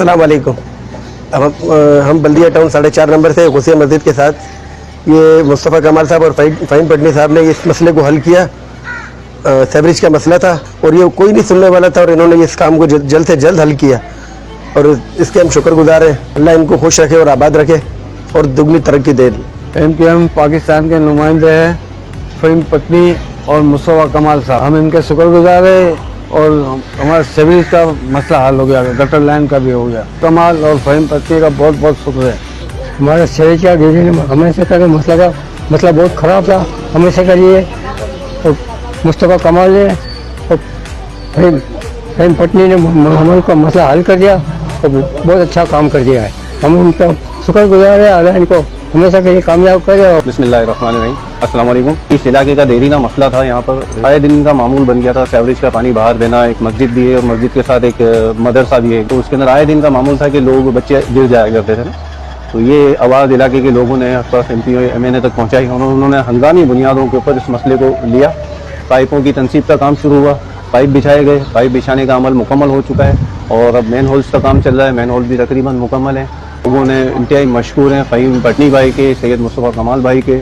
अस्सलाम वालेकुम। अब हम बल्दिया टाउन 4.5 नंबर से गौसिया मस्जिद के साथ ये मुस्तफ़ा कमाल साहब और फ़हीम पटनी साहब ने इस मसले को हल किया। सेवरेज का मसला था और ये कोई नहीं सुनने वाला था और इन्होंने इस काम को जल्द से जल्द हल किया और इसके हम शुक्रगुजार हैं। अल्लाह इनको खुश रखे और आबाद रखे और दुगनी तरक्की दे। MPM पाकिस्तान के नुमाइंदे हैं फ़हीम पटनी और मुस्तफ़ा कमाल साहब, हम इनके शुक्रगुजार हैं और हमारा सेवरेज का मसला हल हो गया, गटर लाइन का भी हो गया। कमाल और फ़हीम पटनी का बहुत बहुत शुक्र है। हमारा सेवरेज का हमेशा का मसला बहुत ख़राब था, हमेशा का लिए और मुस्तफ़ा कमाल ने और फ़हीम पटनी ने हमारे का मसला हल कर दिया और बहुत अच्छा काम कर दिया है। हम उनका शुक्रगुजार है, अल्लाह इनको हमेशा के लिए कामयाब करे। और बिस्मिल्लाहिर्रहमानिर्रहीम। अस्सलाम वालेकुम। इस इलाके का देरीना मसला था, यहाँ पर आए दिन का मामूल बन गया था सेवरेज का पानी बाहर देना। एक मस्जिद भी है और मस्जिद के साथ एक मदरसा भी है, तो उसके अंदर आए दिन का मामूल था कि लोग बच्चे गिर जाया करते थे ना। तो ये आवाज़ इलाके के लोगों ने आसपास MPA तक पहुँचाई। उन्होंने हंगामी बुनियादों के ऊपर इस मसले को लिया। पाइपों की तनसीब का काम शुरू हुआ, पाइप बिछाए गए, पाइप बिछाने का अमल मुकम्मल हो चुका है और अब मेन होल्स का काम चल रहा है। मेन होल भी तकरीबन मुकम्मल है। लोगों ने इंतहाई मशहूर हैं फ़हीम पटनी भाई के, सैयद मुस्तफ़ा कमाल भाई के